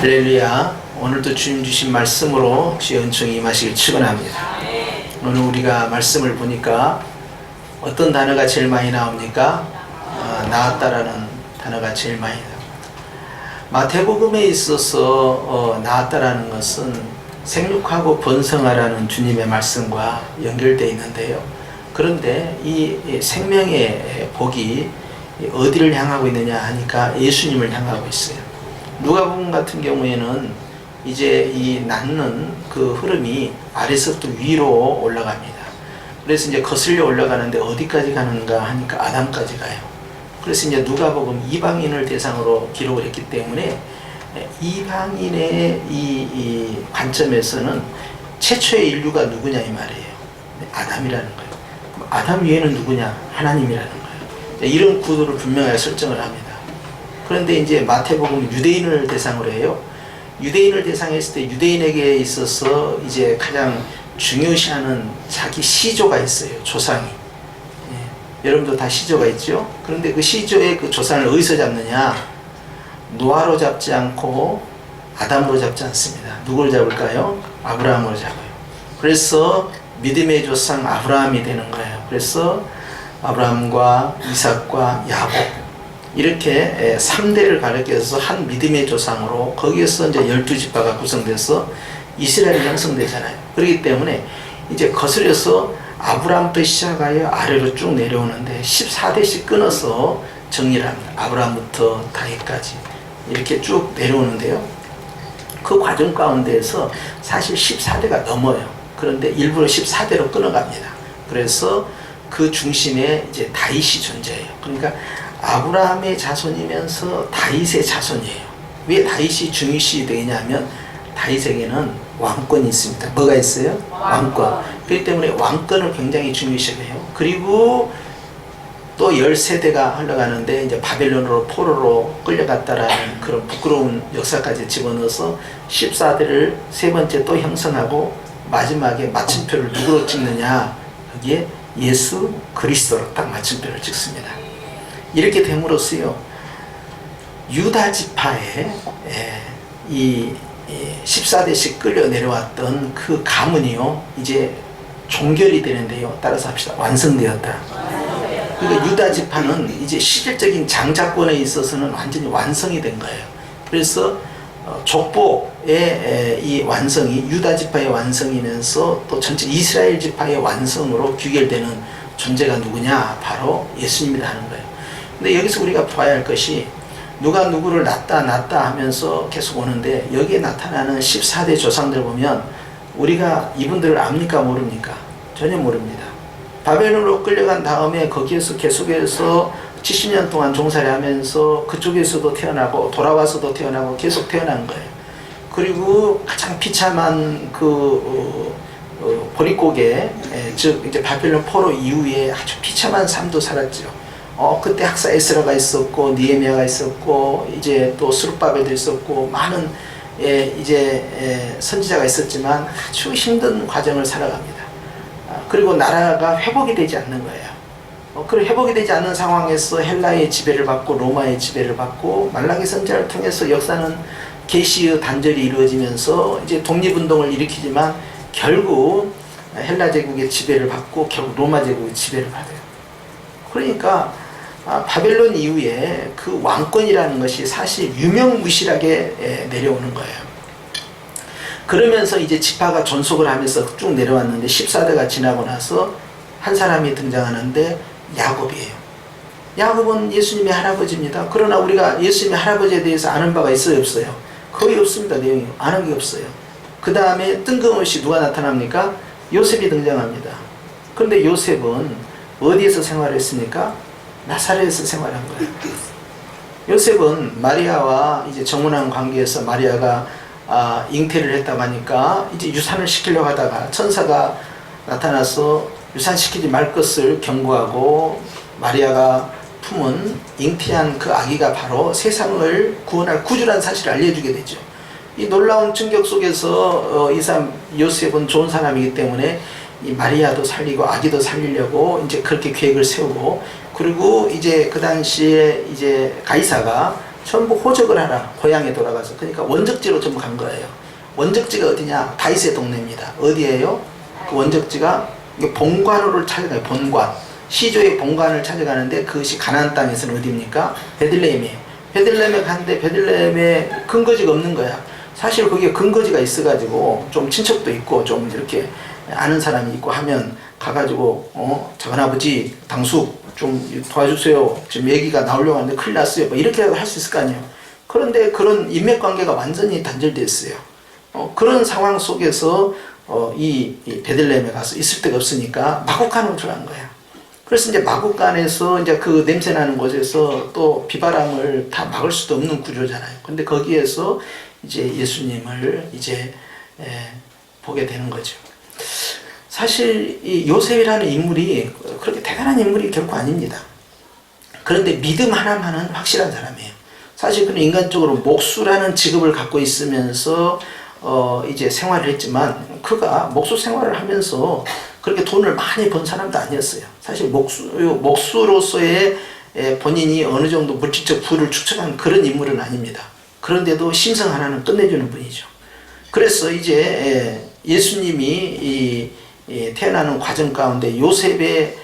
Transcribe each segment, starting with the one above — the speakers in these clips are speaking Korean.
할렐루야. 오늘도 주님 주신 말씀으로 주의 은총이 임하시길 축원합니다. 오늘 우리가 말씀을 보니까 어떤 단어가 제일 많이 나옵니까? 나았다라는 단어가 제일 많이 나옵니다. 마태복음에 있어서 나았다라는 것은 생육하고 번성하라는 주님의 말씀과 연결되어 있는데요. 그런데 이 생명의 복이 어디를 향하고 있느냐 하니까 예수님을 향하고 있어요. 누가복음 같은 경우에는 이제 이 낳는 그 흐름이 아래서부터 위로 올라갑니다. 그래서 이제 거슬려 올라가는데 어디까지 가는가 하니까 아담까지 가요. 그래서 이제 누가복음 이방인을 대상으로 기록을 했기 때문에 이방인의 이 관점에서는 최초의 인류가 누구냐 이 말이에요. 아담이라는 거예요. 그럼 아담 위에는 누구냐? 하나님이라는 거예요. 이런 구도를 분명하게 설정을 합니다. 그런데 이제 마태복음 유대인을 대상으로 해요. 유대인을 대상했을 때 유대인에게 있어서 이제 가장 중요시하는 자기 시조가 있어요. 조상이. 여러분도 다 시조가 있죠? 그런데 그 시조의 그 조상을 어디서 잡느냐? 노아로 잡지 않고 아담으로 잡지 않습니다. 누구를 잡을까요? 아브라함으로 잡아요. 그래서 믿음의 조상 아브라함이 되는 거예요. 그래서 아브라함과 이삭과 야곱 이렇게 3대를 가리켜서 한 믿음의 조상으로 거기에서 이제 12지파가 구성돼서 이스라엘이 형성되잖아요. 그렇기 때문에 이제 거슬려서 아브라함부터 시작하여 아래로 쭉 내려오는데 14대씩 끊어서 정리를 합니다. 아브라함부터 다윗까지 이렇게 쭉 내려오는데요. 그 과정 가운데에서 사실 14대가 넘어요. 그런데 일부러 14대로 끊어갑니다. 그래서 그 중심에 이제 다윗이 존재해요. 그러니까 아브라함의 자손이면서 다윗의 자손이에요. 왜 다윗이 중요시 되냐면 다윗에게는 왕권이 있습니다. 뭐가 있어요? 왕권. 그렇기 때문에 왕권을 굉장히 중요시해요. 그리고 또 13대가 흘러가는데 이제 바벨론으로 포로로 끌려갔다라는 그런 부끄러운 역사까지 집어넣어서 14대를 세 번째 또 형성하고 마지막에 마침표를 누구로 찍느냐? 여기에 예수 그리스도로 딱 마침표를 찍습니다. 이렇게 됨으로써요, 유다 지파에 이 14대씩 끌려 내려왔던 그 가문이요, 이제 종결이 되는데요. 따라서 합시다. 완성되었다. 그러니까 유다 지파는 이제 실질적인 장자권에 있어서는 완전히 완성이 된 거예요. 그래서 족보의 이 완성이 유다 지파의 완성이면서 또 전체 이스라엘 지파의 완성으로 귀결되는 존재가 누구냐? 바로 예수님이라 하는 거예요. 근데 여기서 우리가 봐야 할 것이 누가 누구를 낳다 하면서 계속 오는데 여기에 나타나는 14대 조상들 보면 우리가 이분들을 압니까 모릅니까? 전혀 모릅니다. 바벨론으로 끌려간 다음에 거기에서 계속해서 70년 동안 종살이 하면서 그쪽에서도 태어나고 돌아와서도 태어나고 계속 태어난 거예요. 그리고 가장 비참한 그 보릿고개, 즉 이제 바벨론 포로 이후에 아주 비참한 삶도 살았죠. 그때 학사 에스라가 있었고 니에미아가 있었고 이제 또 스룹바벨도 있었고 많은 이제 선지자가 있었지만 아주 힘든 과정을 살아갑니다. 그리고 나라가 회복이 되지 않는 거예요. 그리고 회복이 되지 않는 상황에서 헬라의 지배를 받고 로마의 지배를 받고 말라기 선지자를 통해서 역사는 계시의 단절이 이루어지면서 이제 독립운동을 일으키지만 결국 헬라 제국의 지배를 받고 결국 로마 제국의 지배를 받아요. 그러니까 바벨론 이후에 그 왕권이라는 것이 사실 유명무실하게 내려오는 거예요. 그러면서 이제 지파가 존속을 하면서 쭉 내려왔는데 14대가 지나고 나서 한 사람이 등장하는데 야곱이에요. 야곱은 예수님의 할아버지입니다. 그러나 우리가 예수님의 할아버지에 대해서 아는 바가 있어요, 없어요? 거의 없습니다. 내용이 아는 게 없어요. 그 다음에 뜬금없이 누가 나타납니까? 요셉이 등장합니다. 그런데 요셉은 어디에서 생활했습니까? 나사렛에서 생활한 거예요. 요셉은 마리아와 이제 정혼한 관계에서 마리아가 잉태를 했다고 하니까 이제 유산을 시키려고 하다가 천사가 나타나서 유산시키지 말 것을 경고하고 사마리아가 품은 잉태한 그 아기가 바로 세상을 구원할 구주라는 사실을 알려주게 되죠. 이 놀라운 충격 속에서 이 사람 요셉은 좋은 사람이기 때문에 이 마리아도 살리고 아기도 살리려고 이제 그렇게 계획을 세우고, 그리고 이제 그 당시에 이제 가이사가 전부 호적을 하라. 고향에 돌아가서. 그러니까 원적지로 전부 간 거예요. 원적지가 어디냐? 다윗의 동네입니다. 어디예요? 그 원적지가 본관으로 찾아가요. 본관. 시조의 본관을 찾아가는데 그것이 가나안 땅에서는 어디입니까? 베들레헴이에요. 베들레헴에 갔는데 베들레헴에 근거지가 없는 거야. 사실 거기에 근거지가 있어가지고 좀 친척도 있고 좀 이렇게 아는 사람이 있고 하면 가가지고 작은아버지 당숙 좀 도와주세요. 지금 얘기가 나오려고 하는데 큰일 났어요. 뭐 이렇게라도 할 수 있을 거 아니에요. 그런데 그런 인맥관계가 완전히 단절됐어요. 그런 상황 속에서 이 베들레헴에 가서 있을 데가 없으니까 마곡간으로 들어간 거야. 그래서 이제 마곡간에서 이제 그 냄새 나는 곳에서 또 비바람을 다 막을 수도 없는 구조잖아요. 근데 거기에서 이제 예수님을 이제 보게 되는 거죠. 사실 이 요셉이라는 인물이 그렇게 대단한 인물이 결코 아닙니다. 그런데 믿음 하나만은 확실한 사람이에요. 사실 그는 인간적으로 목수라는 직업을 갖고 있으면서 이제 생활을 했지만 그가 목수 생활을 하면서 그렇게 돈을 많이 번 사람도 아니었어요. 사실 목수로서의 본인이 어느 정도 물질적 부를 축적한 그런 인물은 아닙니다. 그런데도 심성 하나는 끝내주는 분이죠. 그래서 이제 예수님이 태어나는 과정 가운데 요셉의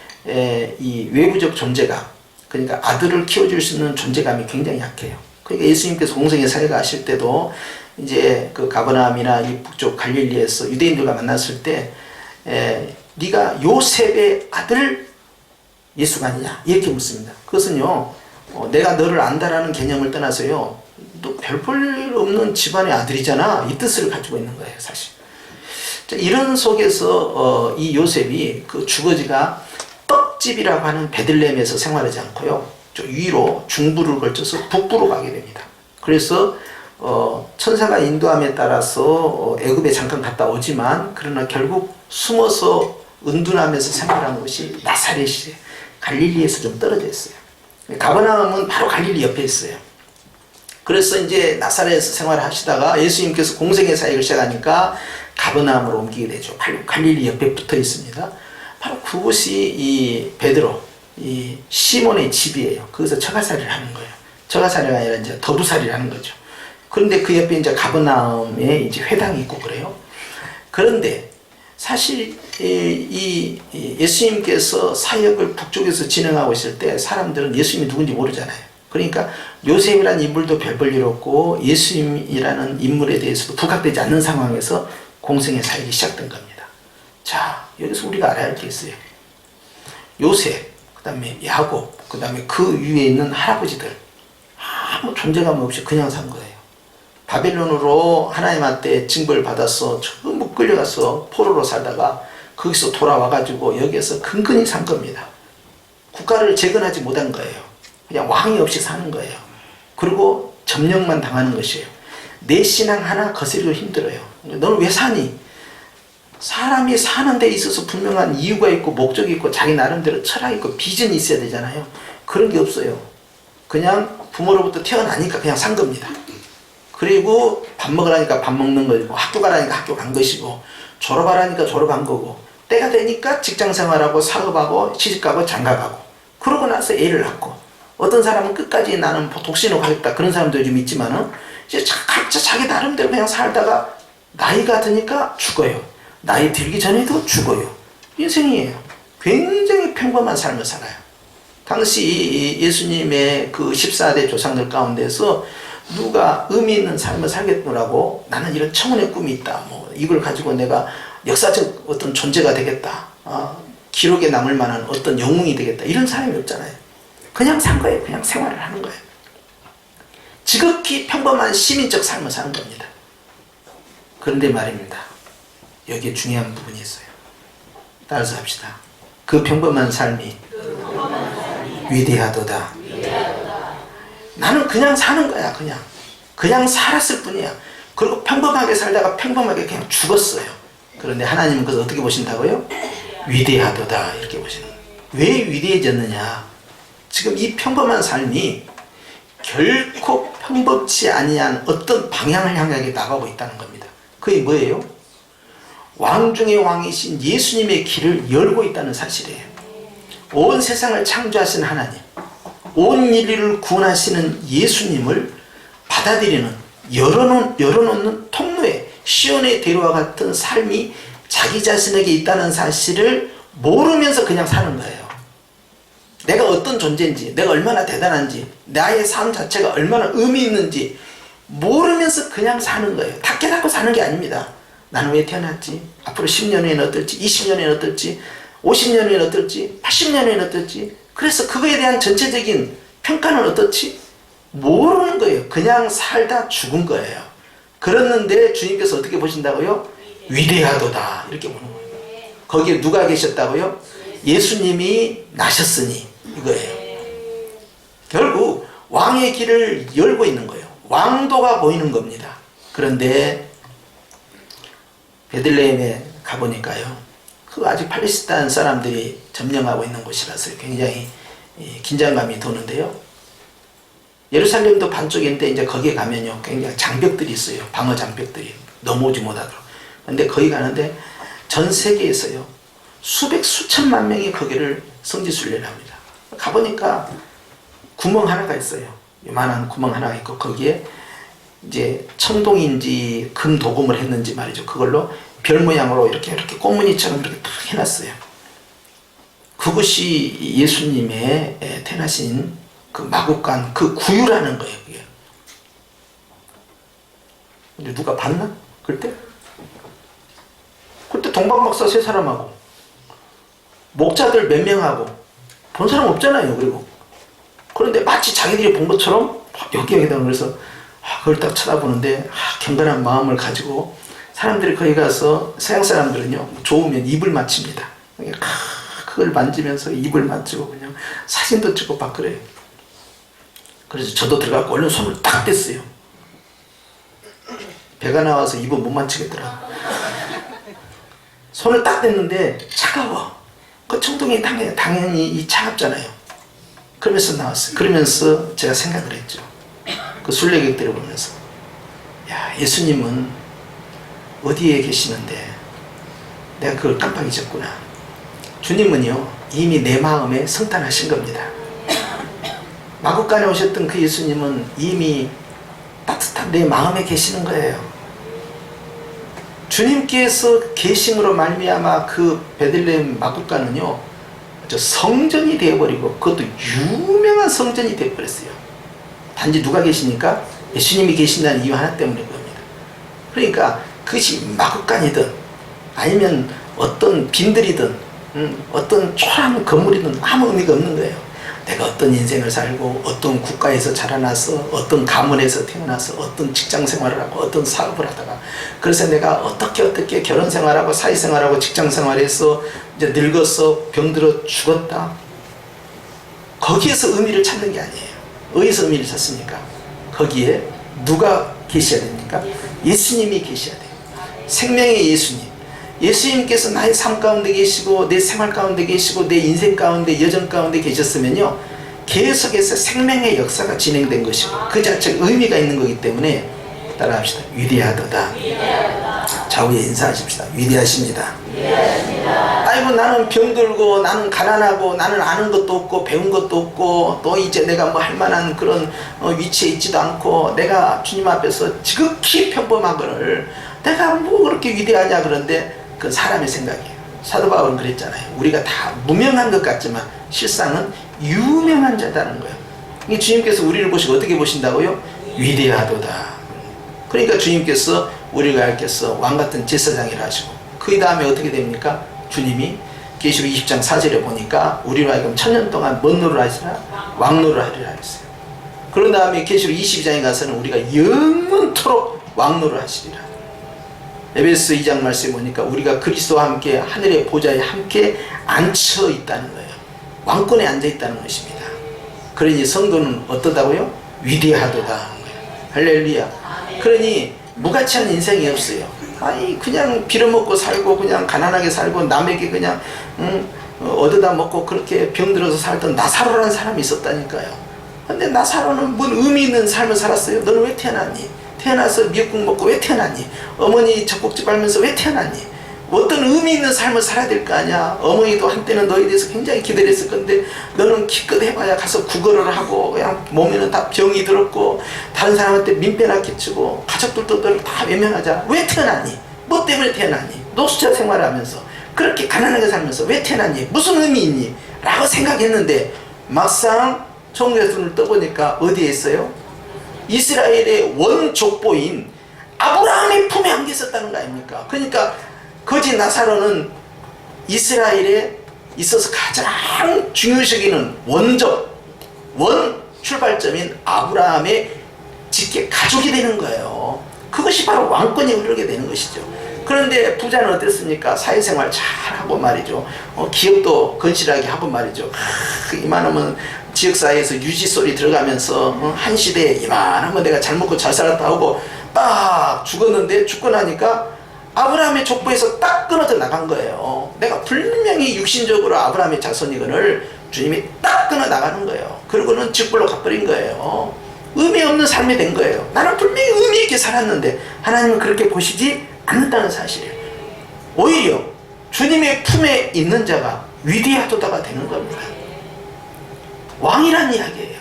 이 외부적 존재감, 그러니까 아들을 키워줄 수 있는 존재감이 굉장히 약해요. 그러니까 예수님께서 공생의 사회가 하실 때도 이제 그 가버나움이나 이 북쪽 갈릴리에서 유대인들과 만났을 때 네가 요셉의 아들 예수가 아니냐 이렇게 묻습니다. 그것은요 내가 너를 안다라는 개념을 떠나서요 너 별 볼 없는 집안의 아들이잖아 이 뜻을 가지고 있는 거예요 사실. 자, 이런 속에서 이 요셉이 그 주거지가 떡집이라고 하는 베들레헴에서 생활하지 않고요 저 위로 중부를 걸쳐서 북부로 가게 됩니다. 그래서 천사가 인도함에 따라서 애굽에 잠깐 갔다 오지만 그러나 결국 숨어서 은둔하면서 생활한 곳이 나사렛이에요. 갈릴리에서 좀 떨어져 있어요. 가버나움은 바로 갈릴리 옆에 있어요. 그래서 이제 나사렛에서 생활을 하시다가 예수님께서 공생의 사역을 시작하니까 가버나움으로 옮기게 되죠. 갈릴리 옆에 붙어 있습니다. 바로 그곳이 이 베드로, 이 시몬의 집이에요. 거기서 처가살이를 하는 거예요. 처가살이가 아니라 이제 더부살이를 하는 거죠. 그런데 그 옆에 이제 가버나움에 이제 회당이 있고 그래요. 그런데 사실 이 예수님께서 사역을 북쪽에서 진행하고 있을 때 사람들은 예수님이 누군지 모르잖아요. 그러니까 요셉이라는 인물도 별 볼 일 없고 예수님이라는 인물에 대해서도 부각되지 않는 상황에서 공생의 사역이 시작된 겁니다. 자, 여기서 우리가 알아야 할 게 있어요. 요셉, 그 다음에 야곱, 그 다음에 그 위에 있는 할아버지들 아무 존재감 없이 그냥 산 거예요. 바벨론으로 하나님한테 징벌 받아서 전부 끌려가서 포로로 살다가 거기서 돌아와가지고 여기에서 근근히 산 겁니다. 국가를 재건하지 못한 거예요. 그냥 왕이 없이 사는 거예요. 그리고 점령만 당하는 것이에요. 내 신앙 하나 거스리기도 힘들어요. 너는 왜 사니? 사람이 사는 데 있어서 분명한 이유가 있고 목적이 있고 자기 나름대로 철학이 있고 비전이 있어야 되잖아요. 그런 게 없어요. 그냥 부모로부터 태어나니까 그냥 산 겁니다. 그리고 밥 먹으라니까 밥 먹는 거고 학교 가라니까 학교 간 것이고 졸업하라니까 졸업한 거고 때가 되니까 직장생활하고 사업하고 시집가고 장가가고 그러고 나서 애를 낳고 어떤 사람은 끝까지 나는 독신으로 가겠다 그런 사람도 요즘 있지만은 이제 각자 자기 나름대로 그냥 살다가 나이가 드니까 죽어요. 나이 들기 전에도 죽어요. 인생이에요. 굉장히 평범한 삶을 살아요. 당시 예수님의 그 14대 조상들 가운데서 누가 의미 있는 삶을 살겠노라고 나는 이런 청운의 꿈이 있다. 뭐 이걸 가지고 내가 역사적 어떤 존재가 되겠다. 기록에 남을 만한 어떤 영웅이 되겠다. 이런 사람이 없잖아요. 그냥 산 거예요. 그냥 생활을 하는 거예요. 지극히 평범한 시민적 삶을 사는 겁니다. 그런데 말입니다. 여기에 중요한 부분이 있어요. 따라서 합시다. 그 평범한 삶이 위대하도다. 나는 그냥 사는 거야. 그냥 살았을 뿐이야. 그리고 평범하게 살다가 평범하게 그냥 죽었어요. 그런데 하나님은 그것을 어떻게 보신다고요? 위대하도다 이렇게 보시는 거예요. 왜 위대해졌느냐? 지금 이 평범한 삶이 결코 평범치 아니한 어떤 방향을 향하게 나가고 있다는 겁니다. 그게 뭐예요? 왕 중의 왕이신 예수님의 길을 열고 있다는 사실이에요. 온 세상을 창조하신 하나님, 온 인류를 구원하시는 예수님을 받아들이는, 열어놓는 통로에 시온의 대로와 같은 삶이 자기 자신에게 있다는 사실을 모르면서 그냥 사는 거예요. 내가 어떤 존재인지, 내가 얼마나 대단한지, 나의 삶 자체가 얼마나 의미 있는지 모르면서 그냥 사는 거예요. 다 깨닫고 사는 게 아닙니다. 나는 왜 태어났지? 앞으로 10년 후에는 어떨지, 20년 후에는 어떨지, 50년 후에는 어떨지, 80년 후에는 어떨지. 그래서 그거에 대한 전체적인 평가는 어떻지? 모르는 거예요. 그냥 살다 죽은 거예요. 그랬는데 주님께서 어떻게 보신다고요? 위대하도다, 이렇게 보는 거예요. 거기에 누가 계셨다고요? 예수님이 나셨으니, 이거예요. 결국 왕의 길을 열고 있는 거예요. 왕도가 보이는 겁니다. 그런데 베들레헴에 가보니까요, 그 아직 팔레스타인 사람들이 점령하고 있는 곳이라서 굉장히 긴장감이 도는데요. 예루살렘도 반쪽인데 이제 거기에 가면요, 굉장히 장벽들이 있어요. 방어 장벽들이 넘어오지 못하도록. 근데 거기 가는데 전 세계에서요, 수천만 명이 거기를 성지순례를 합니다. 가보니까 구멍 하나가 있어요. 요만한 구멍 하나가 있고, 거기에 이제 청동인지 금도금을 했는지 말이죠. 그걸로 별 모양으로 이렇게 꽃무늬처럼 이렇게 탁 해놨어요. 그것이 예수님의 태어나신 그 마국간, 그 구유라는 거예요, 그게. 근데 누가 봤나? 그때 동방박사 3사람하고 목자들 몇 명하고 본 사람 없잖아요. 그런데 마치 자기들이 본 것처럼 여기다 그래서 그걸 딱 쳐다보는데 경건한 마음을 가지고 사람들이 거기 가서, 서양 사람들은요, 좋으면 입을 맞춥니다. 그걸 만지면서 입을 맞추고 그냥 사진도 찍고 막 그래요. 그래서 저도 들어가고 얼른 손을 딱 댔어요. 배가 나와서 입은 못 만지겠더라. 손을 딱 댔는데 차가워. 그 청동이 당연히 차갑잖아요. 그러면서 나왔어요. 그러면서 제가 생각을 했죠. 그 순례객들을 보면서, 야, 예수님은 어디에 계시는데 내가 그걸 깜빡 잊었구나. 주님은요, 이미 내 마음에 성탄하신 겁니다. 마국간에 오셨던 그 예수님은 이미 따뜻한 내 마음에 계시는 거예요. 주님께서 계심으로 말미암아 그 베들레헴 마국간은요, 성전이 되어버리고, 그것도 유명한 성전이 되어버렸어요. 단지 누가 계시니까? 예수님이 계신다는 이유 하나 때문인 겁니다. 그러니까 그것이 마국간이든 아니면 어떤 빈들이든 어떤 초라한 건물이든 아무 의미가 없는 거예요. 내가 어떤 인생을 살고, 어떤 국가에서 자라나서, 어떤 가문에서 태어나서, 어떤 직장 생활을 하고, 어떤 사업을 하다가, 그래서 내가 어떻게 결혼 생활하고, 사회 생활하고, 직장 생활해서 이제 늙어서 병들어 죽었다. 거기에서 의미를 찾는 게 아니에요. 어디서 의미를 찾습니까? 거기에 누가 계셔야 됩니까? 예수님이 계셔야 돼요. 생명의 예수님. 예수님께서 나의 삶 가운데 계시고, 내 생활 가운데 계시고, 내 인생 가운데, 여정 가운데 계셨으면요, 계속해서 생명의 역사가 진행된 것이고, 그 자체가 의미가 있는 거기 때문에 따라합시다. 위대하도다. 좌우에 인사하십시다. 위대하십니다. 아이고, 나는 병들고, 나는 가난하고, 나는 아는 것도 없고, 배운 것도 없고, 또 이제 내가 뭐 할 만한 그런 위치에 있지도 않고, 내가 주님 앞에서 지극히 평범하거늘 내가 뭐 그렇게 위대하냐. 그런데 그 사람의 생각이에요. 사도 바울은 그랬잖아요. 우리가 다 무명한 것 같지만 실상은 유명한 자다는 거예요. 이 주님께서 우리를 보시고 어떻게 보신다고요? 위대하도다. 그러니까 주님께서 우리가 알겠어 왕같은 제사장이라 하시고, 그 다음에 어떻게 됩니까? 주님이 계시록 20장 4절에 보니까 우리로 하여금 1000년 동안 뭔 노를 하시라? 왕노를 하리라 했어요. 그런 다음에 계시록 22장에 가서는 우리가 영원토록 왕노를 하시리라. 에베소 2장 말씀에 보니까 우리가 그리스도와 함께 하늘의 보좌에 함께 앉혀 있다는 거예요. 왕권에 앉아 있다는 것입니다. 그러니 성도는 어떠다고요? 위대하도다 하는 거예요. 할렐루야. 그러니 무가치한 인생이 없어요. 아니 그냥 빌어먹고 살고 그냥 가난하게 살고 남에게 그냥 얻어다 먹고 그렇게 병들어서 살던 나사로라는 사람이 있었다니까요. 근데 나사로는 뭔 의미 있는 삶을 살았어요. 너는 왜 태어났니? 태어나서 미역국 먹고 왜 태어났니? 어머니 젖꼭지 빨면서 왜 태어났니? 어떤 의미 있는 삶을 살아야 될 거 아니야. 어머니도 한때는 너에 대해서 굉장히 기대를 했을 건데 너는 기껏 해봐야 가서 구걸을 하고 그냥 몸에는 다 병이 들었고 다른 사람한테 민폐나 끼치고 가족들도 너를 다 외면하자. 왜 태어났니? 뭐 때문에 태어났니? 노숙자 생활하면서 그렇게 가난하게 살면서 왜 태어났니? 무슨 의미 있니? 라고 생각했는데 막상 천국에서 눈을 떠보니까 어디에 있어요? 이스라엘의 원족보인 아브라함의 품에 안겨 있었다는 거 아닙니까? 그러니까 거지 나사로는 이스라엘에 있어서 가장 중요시기는 원 출발점인 아브라함의 직계 가족이 되는 거예요. 그것이 바로 왕권이 흐르게 되는 것이죠. 그런데 부자는 어땠습니까? 사회생활 잘하고 말이죠. 기업도 건실하게 하고 말이죠. 이만하면 지역사회에서 유지소리 들어가면서 한 시대에 이만하면 내가 잘 먹고 잘 살았다 하고 딱 죽었는데 죽고 나니까 아브라함의 족보에서 딱 끊어져 나간 거예요. 내가 분명히 육신적으로 아브라함의 자손이건을 주님이 딱 끊어 나가는 거예요. 그리고는 직불로 가버린 거예요. 의미 없는 삶이 된 거예요. 나는 분명히 의미 있게 살았는데 하나님은 그렇게 보시지 않는다는 사실이에요. 오히려 주님의 품에 있는 자가 위대하도다가 되는 겁니다. 왕이란 이야기예요.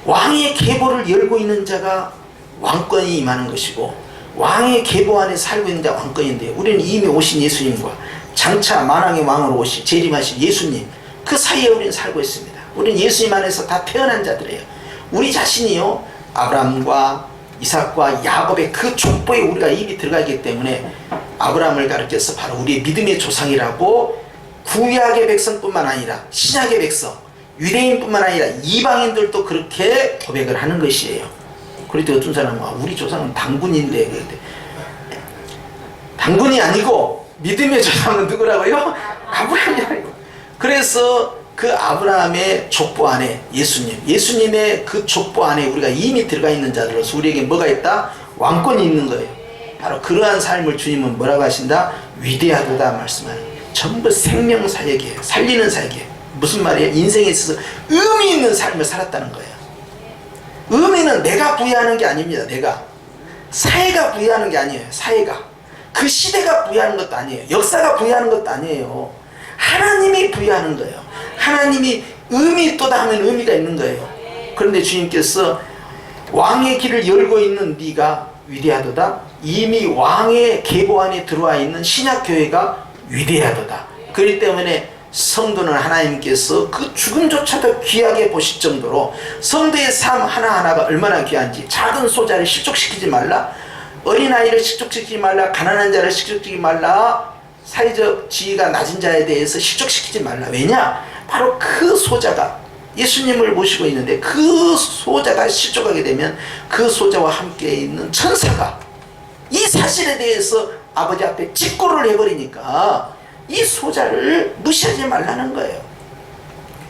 왕의 계보를 열고 있는 자가 왕권이 임하는 것이고 왕의 계보 안에 살고 있는 자 왕권인데 우리는 이미 오신 예수님과 장차 만왕의 왕으로 오시 재림하신 예수님 그 사이에 우리는 살고 있습니다. 우리는 예수님 안에서 다 태어난 자들이에요. 우리 자신이요 아브라함과 이삭과 야곱의 그 족보에 우리가 입이 들어가기 때문에 아브라함을 가르쳐서 바로 우리의 믿음의 조상이라고 구약의 백성뿐만 아니라 신약의 백성 유대인뿐만 아니라 이방인들도 그렇게 고백을 하는 것이에요. 그런데 어떤 사람은 우리 조상은 당군인데 당군이 아니고 믿음의 조상은 누구라고요? 아브라함이라고. 그래서 그 아브라함의 족보 안에 예수님의 그 족보 안에 우리가 이미 들어가 있는 자들로서 우리에게 뭐가 있다? 왕권이 있는 거예요. 바로 그러한 삶을 주님은 뭐라고 하신다? 위대하도다 말씀하는 거예요. 전부 생명사역이에요. 살리는 사역이에요. 무슨 말이에요? 인생에 있어서 의미 있는 삶을 살았다는 거예요. 의미는 내가 부여하는 게 아닙니다. 내가 사회가 부여하는 게 아니에요. 사회가 그 시대가 부여하는 것도 아니에요. 역사가 부여하는 것도 아니에요. 하나님이 부여하는 거예요. 하나님이 의미 있도다 하면 의미가 있는 거예요. 그런데 주님께서 왕의 길을 열고 있는 네가 위대하도다. 이미 왕의 계보 안에 들어와 있는 신약교회가 위대하도다. 그렇기 때문에 성도는 하나님께서 그 죽음조차도 귀하게 보실 정도로 성도의 삶 하나하나가 얼마나 귀한지 작은 소자를 실족시키지 말라, 어린아이를 실족시키지 말라, 가난한 자를 실족시키지 말라, 사회적 지위가 낮은 자에 대해서 실족시키지 말라. 왜냐? 바로 그 소자가 예수님을 모시고 있는데 그 소자가 실족하게 되면 그 소자와 함께 있는 천사가 이 사실에 대해서 아버지 앞에 직고를 해버리니까 이 소자를 무시하지 말라는 거예요.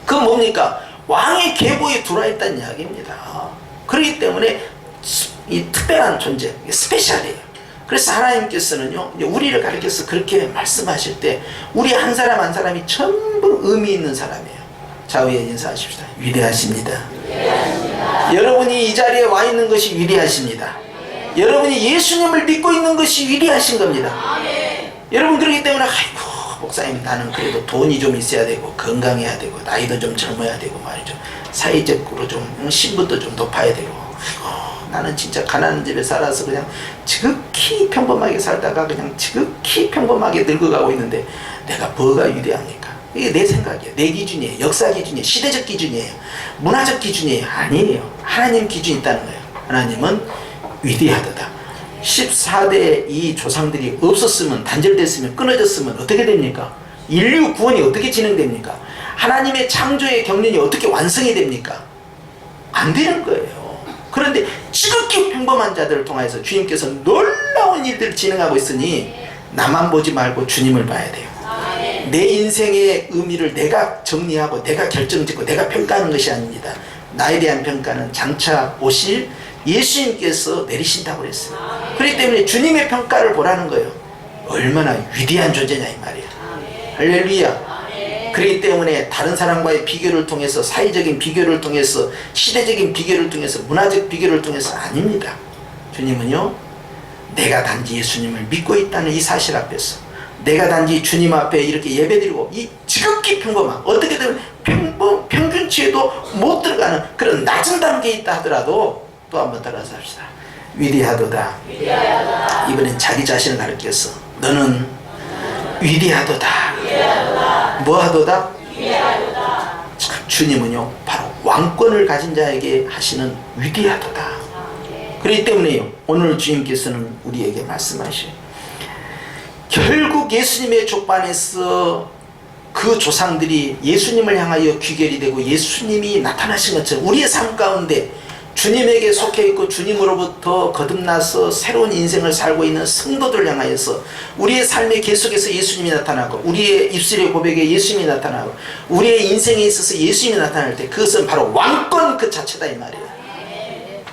그 뭡니까? 왕의 계보에 들어와 있다는 이야기입니다. 그렇기 때문에 이 특별한 존재, 스페셜이에요. 그래서 하나님께서는요, 우리를 가리켜서 그렇게 말씀하실 때 우리 한 사람 한 사람이 전부 의미 있는 사람이에요. 좌우에 인사하십시다. 위대하십니다. 위대하십니다. 여러분이 이 자리에 와 있는 것이 위대하십니다. 여러분이 예수님을 믿고 있는 것이 위대하신 겁니다. 여러분 그렇기 때문에 아이고 목사님 나는 그래도 돈이 좀 있어야 되고 건강해야 되고 나이도 좀 젊어야 되고 말이죠. 사회적으로 좀 신분도 좀 높아야 되고 아이고 나는 진짜 가난한 집에 살아서 그냥 지극히 평범하게 살다가 그냥 지극히 평범하게 늙어가고 있는데 내가 뭐가 위대합니까? 이게 내 생각이에요. 내 기준이에요. 역사 기준이에요. 시대적 기준이에요. 문화적 기준이에요. 아니에요. 하나님 기준이 있다는 거예요. 하나님은 위대하다. 14대 이 조상들이 없었으면 단절됐으면 끊어졌으면 어떻게 됩니까? 인류 구원이 어떻게 진행됩니까? 하나님의 창조의 경륜이 어떻게 완성이 됩니까? 안 되는 거예요. 그런데 지극히 평범한 자들을 통해서 주님께서 놀라운 일들을 진행하고 있으니 나만 보지 말고 주님을 봐야 돼요. 내 인생의 의미를 내가 정리하고 내가 결정짓고 내가 평가하는 것이 아닙니다. 나에 대한 평가는 장차 오실 예수님께서 내리신다고 그랬어요. 그렇기 때문에 주님의 평가를 보라는 거예요. 얼마나 위대한 존재냐 이 말이에요. 할렐루야. 그렇기 때문에 다른 사람과의 비교를 통해서 사회적인 비교를 통해서 시대적인 비교를 통해서 문화적 비교를 통해서 아닙니다. 주님은요 내가 단지 예수님을 믿고 있다는 이 사실 앞에서 내가 단지 주님 앞에 이렇게 예배드리고 이 지극히 평범한 어떻게든 평균치에도 못 들어가는 그런 낮은 단계에 있다 하더라도 또 한번 따라서 합시다. 위대하도다. 이번엔 자기 자신을 가르쳐서 너는 위대하도다. 뭐하도다? 참 주님은요 바로 왕권을 가진 자에게 하시는 위대하도다. 그렇기 때문에요 오늘 주님께서는 우리에게 말씀하셔요. 결국 예수님의 족반에서 그 조상들이 예수님을 향하여 귀결이 되고 예수님이 나타나신 것처럼 우리의 삶 가운데 주님에게 속해 있고 주님으로부터 거듭나서 새로운 인생을 살고 있는 성도들 향하여서 우리의 삶의 계속해서 예수님이 나타나고 우리의 입술의 고백에 예수님이 나타나고 우리의 인생에 있어서 예수님이 나타날 때 그것은 바로 왕권 그 자체다 이 말이에요.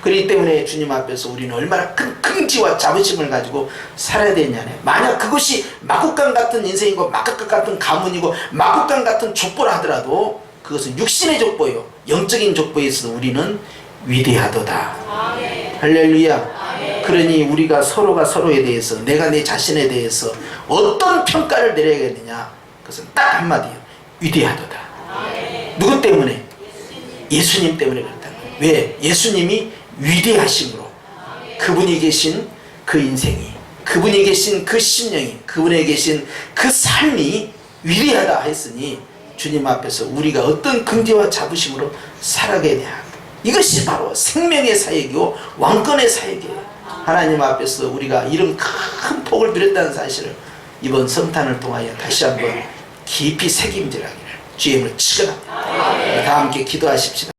그렇기 때문에 주님 앞에서 우리는 얼마나 큰 긍지와 자부심을 가지고 살아야 되냐네. 만약 그것이 마국간 같은 인생이고 마국간 같은 가문이고 마국간 같은 족보라 하더라도 그것은 육신의 족보요 영적인 족보에 있어서 우리는 위대하도다. 아멘. 할렐루야. 아멘. 그러니 우리가 서로가 서로에 대해서 내가 내 자신에 대해서 어떤 평가를 내려야겠느냐 그것은 딱 한마디요 위대하도다. 아멘. 누구 때문에? 예수님 때문에 그렇다는 거예요. 왜? 예수님이 위대하심으로 그분이 계신 그 인생이 그분이 계신 그 심령이 그분에 계신 그 삶이 위대하다 했으니 주님 앞에서 우리가 어떤 긍지와 자부심으로 살아가야 되냐 이것이 바로 생명의 사역이고 왕권의 사역이에요. 하나님 앞에서 우리가 이런 큰 복을 누렸다는 사실을 이번 성탄을 통하여 다시 한번 깊이 새김질하기를 주의 이름으로 축원합니다. 다 함께 기도하십시다.